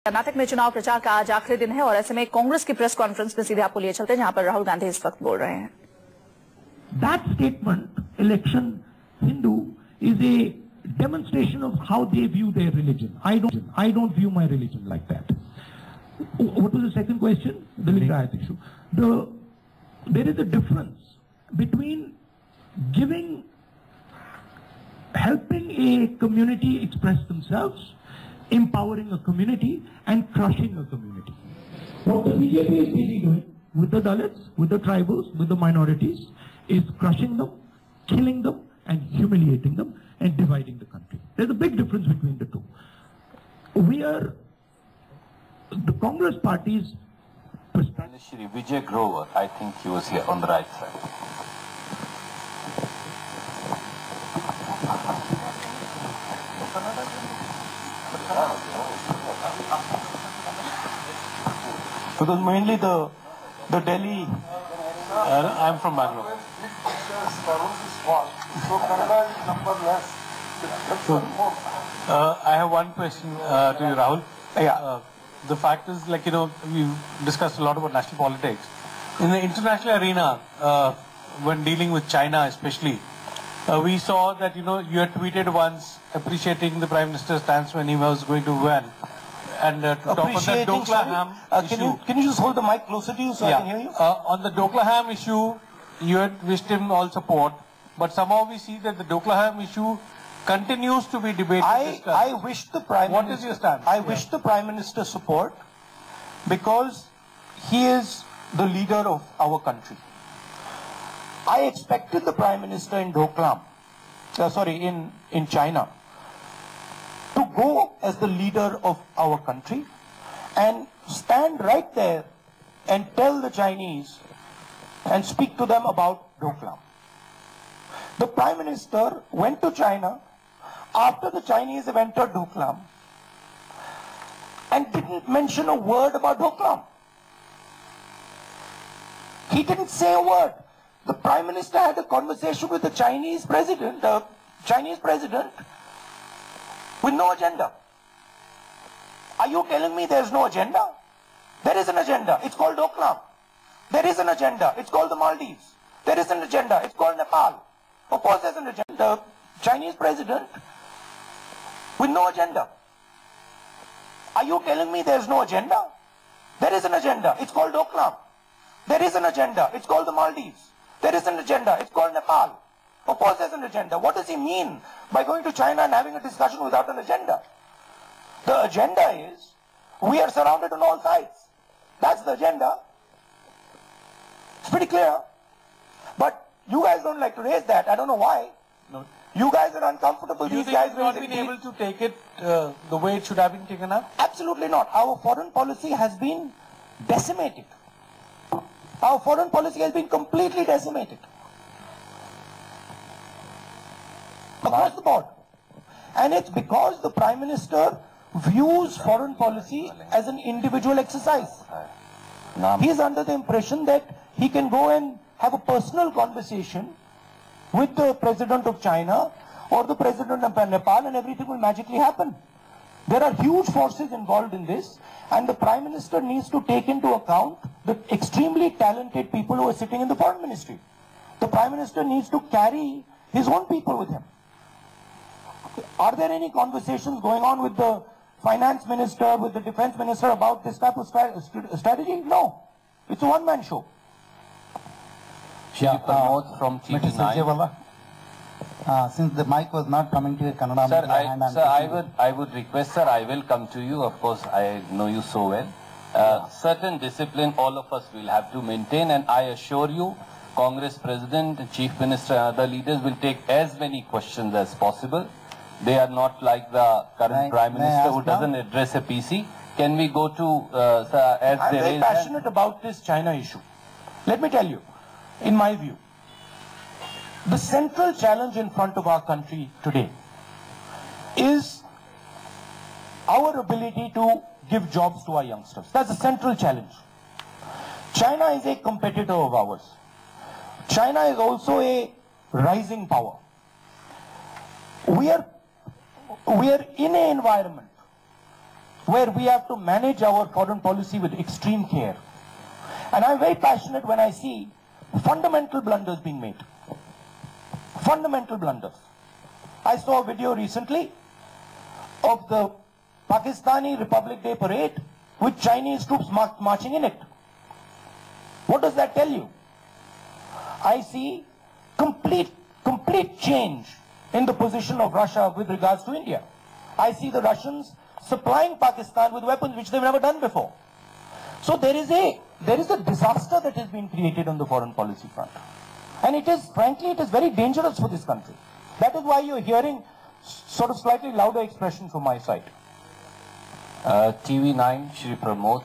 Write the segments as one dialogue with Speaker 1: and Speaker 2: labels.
Speaker 1: कर्नाटक में चुनाव प्रचार का आज आखिरी दिन है और ऐसे में कांग्रेस की प्रेस कॉन्फ्रेंस में सीधे आपको लिए चलते हैं जहां पर राहुल गांधी इस वक्त बोल रहे हैं।
Speaker 2: That statement, election Hindu, is a demonstration of how they view their religion. I don't view my religion like that. What was the second question? The Lingayat issue. There is a difference between helping a community express themselves, empowering a community, and crushing a community. What the BJP is busy doing with the Dalits, with the tribals, with the minorities, is crushing them, killing them, and humiliating them, and dividing the country. There's a big difference between the two. The Congress party's perspective.
Speaker 3: Shri Vijay Grover, I think he was here on the right side. Because mainly the Delhi, I'm from Bangalore.
Speaker 4: So Canada is number less.
Speaker 3: I have one question to you, Rahul. The fact is, like, we've discussed a lot about national politics. In the international arena, when dealing with China especially, we saw that, you had tweeted once appreciating the Prime Minister's stance when he was going to Wuhan. And to talk on the Dokla Ham issue.
Speaker 4: Can you just hold the mic closer to you so I can hear you?
Speaker 3: On the Dokla Ham issue, you had wished him all support, but somehow we see that the Dokla Ham issue continues to be debated.
Speaker 4: I wish the Prime Minister.
Speaker 3: What is your stance?
Speaker 4: I wish the Prime Minister support because he is the leader of our country. I expected the Prime Minister in in China, to go as the leader of our country and stand right there and tell the Chinese and speak to them about Doklam. The Prime Minister went to China after the Chinese have entered Doklam and didn't mention a word about Doklam. He didn't say a word. The Prime Minister had a conversation with the Chinese president, with no agenda. Are you telling me there's no agenda? There is an agenda. It's called Doklam. There is an agenda. It's called the Maldives. There is an agenda. It's called Nepal. Of course there's an agenda. The Chinese president with no agenda. Are you telling me there's no agenda? There is an agenda. It's called Doklam. There is an agenda. It's called the Maldives. There is an agenda. It's called Nepal. Of course there's an agenda. What does he mean by going to China and having a discussion without an agenda? The agenda is, we are surrounded on all sides. That's the agenda. It's pretty clear. But you guys don't like to raise that. I don't know why.
Speaker 3: No.
Speaker 4: You guys are uncomfortable.
Speaker 3: Do you think you've not been able to take it the way it should have been taken up?
Speaker 4: Absolutely not. Our foreign policy has been decimated. Our foreign policy has been completely decimated. Across the board. And it's because the Prime Minister views foreign policy as an individual exercise. He's under the impression that he can go and have a personal conversation with the President of China or the President of Nepal and everything will magically happen. There are huge forces involved in this and the Prime Minister needs to take into account the extremely talented people who are sitting in the Foreign Ministry. The Prime Minister needs to carry his own people with him. Are there any conversations going on with the Finance Minister, with the Defense Minister about this type of strategy? No. It's a one-man show.
Speaker 3: From TV9.
Speaker 5: Since the mic was not coming to your Kannada,
Speaker 3: Sir, I would request, sir, I will come to you. Of course, I know you so well. Certain discipline all of us will have to maintain, and I assure you, Congress President, Chief Minister, and other leaders will take as many questions as possible. They are not like the current Prime Minister who doesn't address a PC. Can we go to, sir, as
Speaker 4: I'm very passionate about this China issue. Let me tell you, in my view, the central challenge in front of our country today is our ability to give jobs to our youngsters. That's the central challenge. China is a competitor of ours. China is also a rising power. We are in an environment where we have to manage our foreign policy with extreme care. And I'm very passionate when I see fundamental blunders being made. Fundamental blunders. I saw a video recently of the Pakistani Republic Day parade with Chinese troops marching in it. What does that tell you? I see complete change in the position of Russia with regards to India. I see the Russians supplying Pakistan with weapons which they've never done before. So there is a disaster that has been created on the foreign policy front. And it is, frankly, it is very dangerous for this country. That is why you're hearing sort of slightly louder expression from my side.
Speaker 3: TV9, Shri Pramod.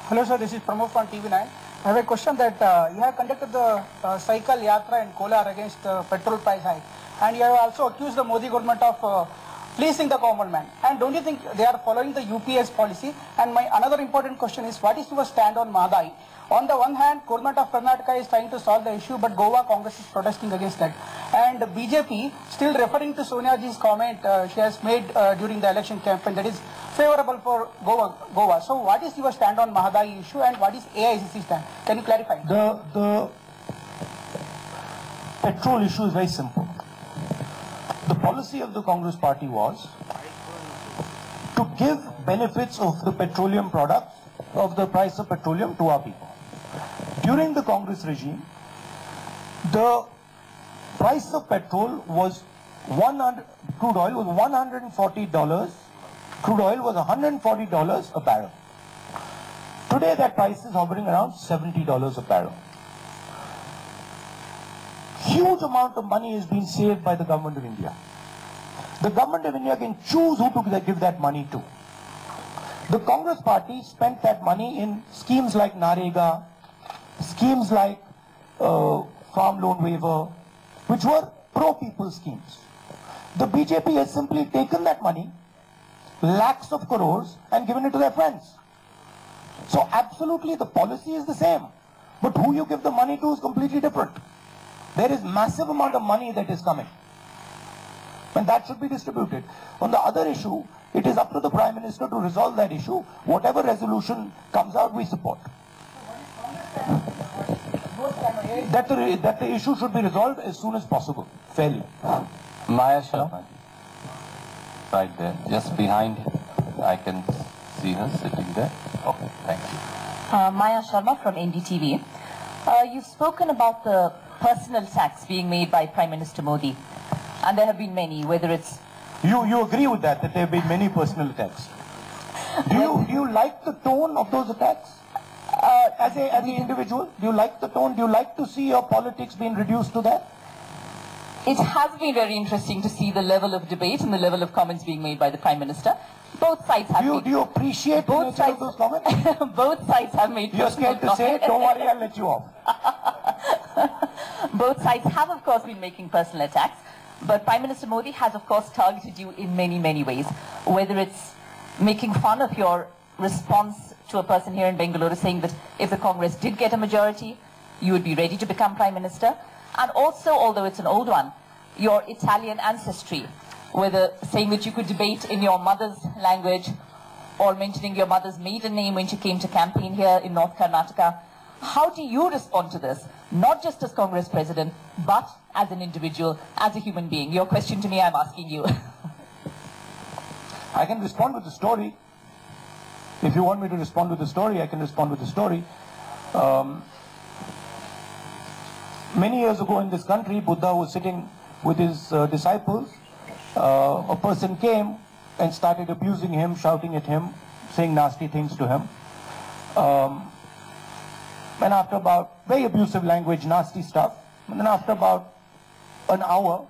Speaker 6: Hello sir, this is Pramod from TV9. I have a question that you have conducted the cycle yatra in Kolar against petrol price hike, and you have also accused the Modi government of fleecing the common man. And don't you think they are following the UPS policy? And my another important question is, what is your stand on Mahadai? On the one hand, government of Karnataka is trying to solve the issue, but Goa Congress is protesting against that. And BJP still referring to Sonia Ji's comment she has made during the election campaign that is favorable for Goa. So what is your stand on Mahadai issue and what is AICC stand? Can you clarify?
Speaker 4: The petrol issue is very simple. The policy of the Congress party was to give benefits of the petroleum products, of the price of petroleum to our people. During the Congress regime, the price of petrol was crude oil was $140. Crude oil was $140 a barrel. Today that price is hovering around $70 a barrel. Huge amount of money is being saved by the government of India. The government of India can choose who to give that money to. The Congress party spent that money in schemes like Narega, schemes like farm loan waiver, which were pro-people schemes. The BJP has simply taken that money, lakhs of crores, and given it to their friends. So absolutely the policy is the same, but who you give the money to is completely different. There is massive amount of money that is coming, and that should be distributed. On the other issue, it is up to the Prime Minister to resolve that issue. Whatever resolution comes out, we support. That the issue should be resolved as soon as possible, fairly.
Speaker 3: Maya Sharma, right there, just behind him. I can see her sitting there. Okay, thank you.
Speaker 7: Maya Sharma from NDTV. You've spoken about the personal tax being made by Prime Minister Modi, and there have been many, whether it's...
Speaker 4: You agree with that there have been many personal attacks? Do you like the tone of those attacks? As an individual, do you like the tone? Do you like to see your politics being reduced to that?
Speaker 7: It has been very interesting to see the level of debate and the level of comments being made by the Prime Minister. Both sides have
Speaker 4: Do you appreciate both sides of those comments?
Speaker 7: Both sides have made...
Speaker 4: You're scared to say it? Don't worry, I'll let you off.
Speaker 7: Both sides have, of course, been making personal attacks. But Prime Minister Modi has, of course, targeted you in many, many ways. Whether it's making fun of your response to a person here in Bengaluru saying that if the Congress did get a majority, you would be ready to become Prime Minister. And also, although it's an old one, your Italian ancestry, whether saying that you could debate in your mother's language or mentioning your mother's maiden name when she came to campaign here in North Karnataka. How do you respond to this? Not just as Congress President, but as an individual, as a human being. Your question to me, I'm asking you.
Speaker 4: I can respond with the story. If you want me to respond with the story, I can respond with the story. Many years ago in this country, Buddha was sitting with his disciples. A person came and started abusing him, shouting at him, saying nasty things to him. And after about, very abusive language, nasty stuff, and then after about an hour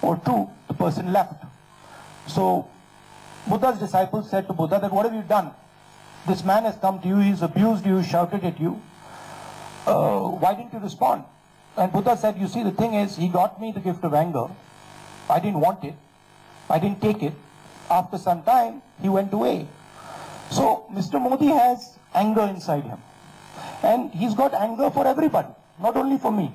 Speaker 4: or two, the person left. So Buddha's disciples said to Buddha that, what have you done? This man has come to you, he's abused you, shouted at you. Why didn't you respond? And Buddha said, you see, the thing is, he got me the gift of anger. I didn't want it. I didn't take it. After some time, he went away. So Mr. Modi has anger inside him. And he's got anger for everybody, not only for me.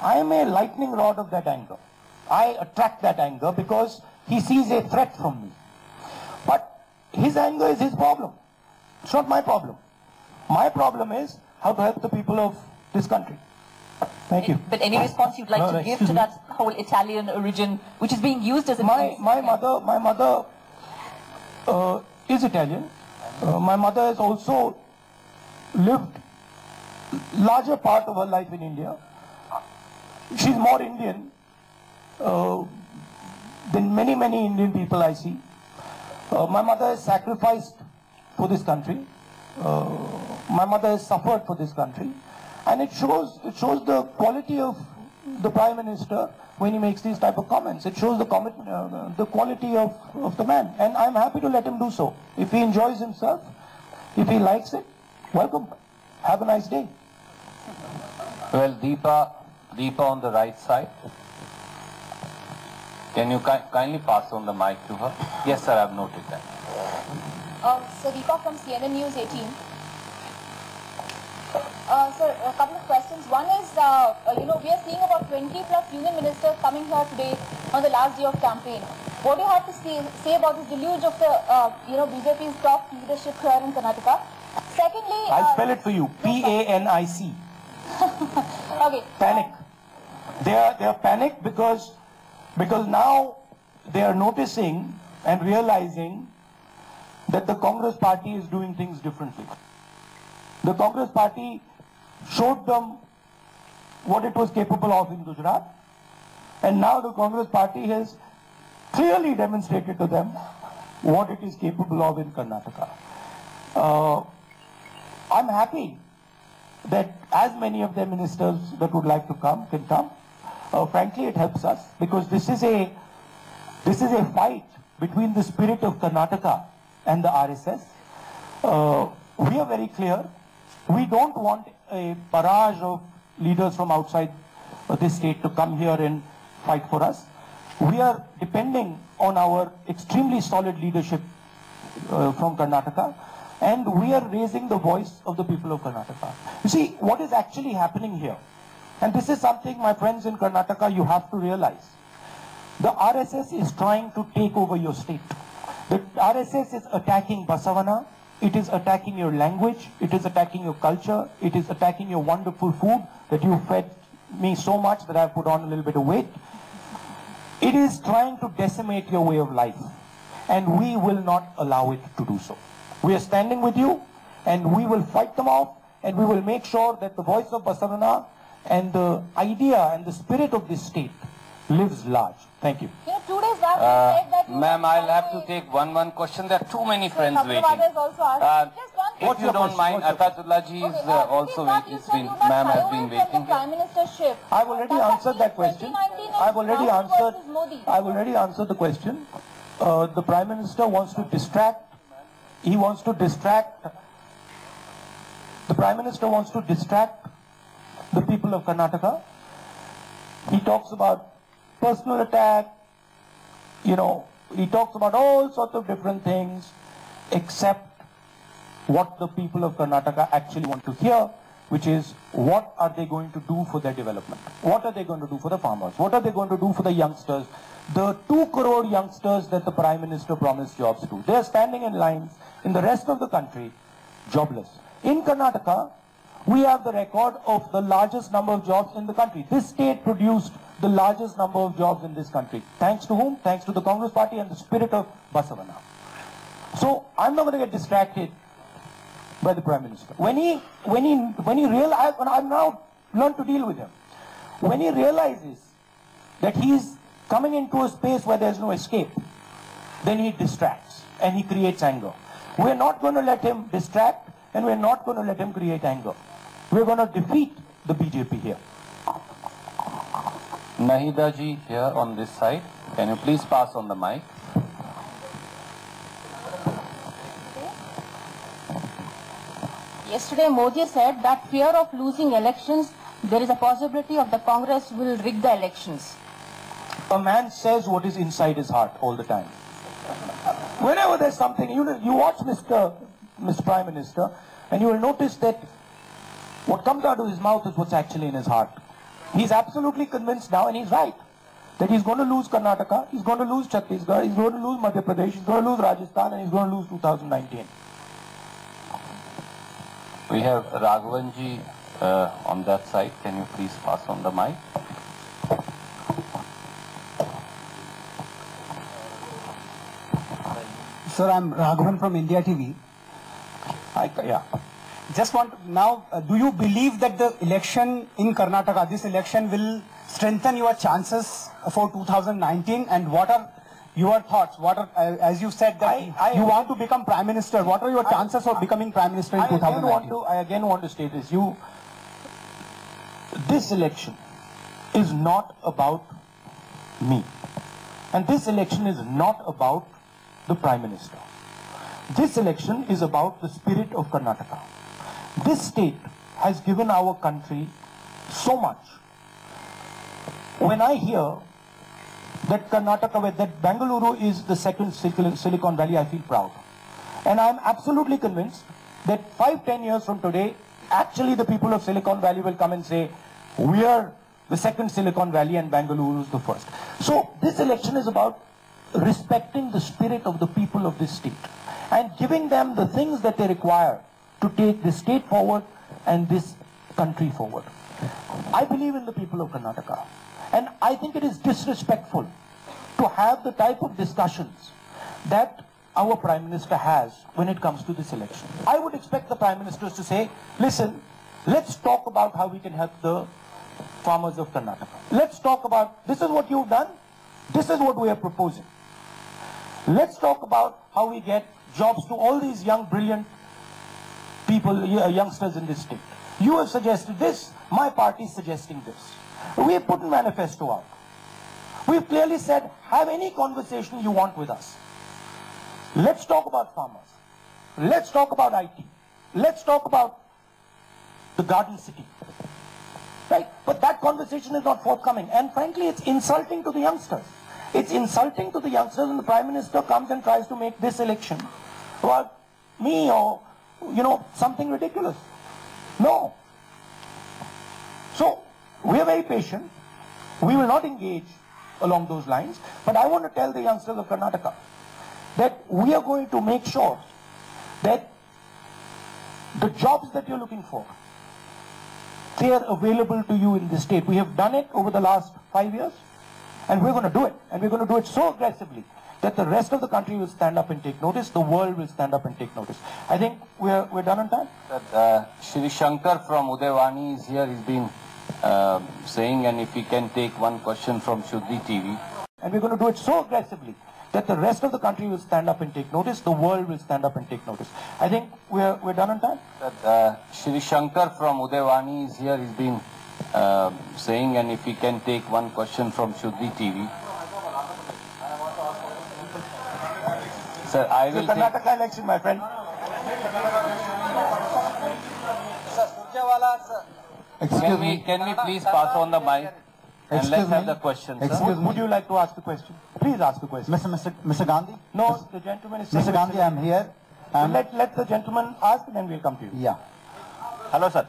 Speaker 4: I am a lightning rod of that anger. I attract that anger because he sees a threat from me. But his anger is his problem. It's not my problem. My problem is how to help the people of this country. Thank you.
Speaker 7: But any response you'd like to give to that whole Italian origin, which is being used as a
Speaker 4: my mother is Italian. My mother has also lived larger part of her life in India. She's more Indian than many Indian people I see. My mother has sacrificed for this country. My mother has suffered for this country, and it shows the quality of the Prime Minister when he makes these type of comments. It shows the quality of the man, and I'm happy to let him do so. If he enjoys himself, if he likes it, welcome. Have a nice day.
Speaker 3: Well, Deepa on the right side. Can you kindly pass on the mic to her? Yes, sir, I've noted that.
Speaker 8: So Deepa from CNN News 18. Sir, a couple of questions. One is, we are seeing about 20 plus union ministers coming here today on the last day of campaign. What do you have to say about this deluge of the, BJP's top leadership here in Karnataka? Secondly,
Speaker 4: I'll spell it for you. P-A-N-I-C.
Speaker 8: Okay.
Speaker 4: Panic. They are panicked because now they are noticing and realizing that the Congress party is doing things differently. The Congress party showed them what it was capable of in Gujarat, and now the Congress party has clearly demonstrated to them what it is capable of in Karnataka. I'm happy that as many of the ministers that would like to come can come. Frankly, it helps us because this is a fight between the spirit of Karnataka and the RSS. We are very clear. We don't want a barrage of leaders from outside this state to come here and fight for us. We are depending on our extremely solid leadership from Karnataka, and we are raising the voice of the people of Karnataka. You see, what is actually happening here, and this is something, my friends in Karnataka, you have to realize. The RSS is trying to take over your state. The RSS is attacking Basavana, it is attacking your language, it is attacking your culture, it is attacking your wonderful food that you fed me so much that I've put on a little bit of weight. It is trying to decimate your way of life, and we will not allow it to do so. We are standing with you, and we will fight them off, and we will make sure that the voice of Basavana and the idea and the spirit of this state lives large. Thank you.
Speaker 8: 2 days back you said that...
Speaker 3: Ma'am, I'll have to take one question. There are too many friends waiting.
Speaker 8: Also asked.
Speaker 3: If you don't mind, Atatullah ji is also waiting. Ma'am has been waiting.
Speaker 8: Prime Ministership.
Speaker 4: I've already answered that question. I've already answered the question. The Prime Minister wants to distract. He wants to distract. The Prime Minister wants to distract the people of Karnataka. He talks about personal attack. He talks about all sorts of different things except what the people of Karnataka actually want to hear, which is what are they going to do for their development? What are they going to do for the farmers? What are they going to do for the youngsters? The 2 crore youngsters that the Prime Minister promised jobs to. They are standing in lines in the rest of the country, jobless. In Karnataka, we have the record of the largest number of jobs in the country. This state produced the largest number of jobs in this country. Thanks to whom? Thanks to the Congress party and the spirit of Basavana. So I'm not going to get distracted by the Prime Minister. When he realizes, I've now learned to deal with him. When he realizes that he's coming into a space where there's no escape, then he distracts and he creates anger. We're not going to let him distract, and we're not going to let him create anger. We're going to defeat the BJP here.
Speaker 3: Nahida ji here on this side. Can you please pass on the mic?
Speaker 8: Yesterday Modi said that fear of losing elections, there is a possibility of the Congress will rig the elections.
Speaker 4: A man says what is inside his heart all the time. Whenever there's something, you watch Mr. Prime Minister, and you will notice that what comes out of his mouth is what's actually in his heart. He's absolutely convinced now, and he's right. that he's going to lose Karnataka, he's going to lose Chhattisgarh, he's going to lose Madhya Pradesh, he's going to lose Rajasthan, and he's going to lose 2019.
Speaker 3: We have Raghavanji on that side. Can you please pass on the mic?
Speaker 9: Sir, I'm Raghavan from India TV.
Speaker 4: Yeah.
Speaker 9: Just want now, do you believe that the election in Karnataka, this election will strengthen your chances for 2019? And what are your thoughts? What are, as you said that you want to become Prime Minister, what are your chances of becoming Prime Minister in 2019?
Speaker 4: I again want to state this. This election is not about me. And this election is not about the Prime Minister. This election is about the spirit of Karnataka. This state has given our country so much. When I hear that Karnataka, that Bengaluru is the second Silicon Valley, I feel proud. And I'm absolutely convinced that 5-10 years from today, actually the people of Silicon Valley will come and say, we are the second Silicon Valley and Bengaluru is the first. So this election is about respecting the spirit of the people of this state and giving them the things that they require to take this state forward and this country forward. I believe in the people of Karnataka, and I think it is disrespectful to have the type of discussions that our Prime Minister has when it comes to this election. I would expect the Prime Ministers to say, listen, let's talk about how we can help the farmers of Karnataka. Let's talk about, this is what you've done, this is what we are proposing. Let's talk about how we get jobs to all these young, brilliant people, youngsters in this state. You have suggested this, my party is suggesting this. We have put a manifesto out. We've clearly said, have any conversation you want with us. Let's talk about farmers. Let's talk about IT. Let's talk about the garden city. Right? But that conversation is not forthcoming. And frankly, it's insulting to the youngsters. It's insulting to the youngsters when the Prime Minister comes and tries to make this election about me or, something ridiculous. No. So, we are very patient. We will not engage along those lines. But I want to tell the youngsters of Karnataka that we are going to make sure that the jobs that you're looking for, they are available to you in this state. We have done it over the last 5 years, and we're going to do it. And we're going to do it so aggressively that the rest of the country will stand up and take notice. The world will stand up and take notice. I think we're done on time.
Speaker 3: Shri Shankar from Udayvani is here. He's been saying, and if he can take one question from Shuddhi TV.
Speaker 4: And we're going to do it so aggressively that the rest of the country will stand up and take notice. The world will stand up and take notice. I think we're done on time.
Speaker 3: Shri Shankar from Udayvani is here. He's been saying, and if he can take one question from Shuddhi TV. Sir, I will
Speaker 4: take... Karnataka election, my friend.
Speaker 3: Can we please pass on the mic? And let's have the question, sir.
Speaker 4: Would you like to ask the question? Please ask the question.
Speaker 5: Mr. Gandhi?
Speaker 4: No, the gentleman is saying...
Speaker 5: Mr. Gandhi, I'm here.
Speaker 4: Let the gentleman ask, and then we'll come to you.
Speaker 5: Yeah.
Speaker 4: Hello, sir.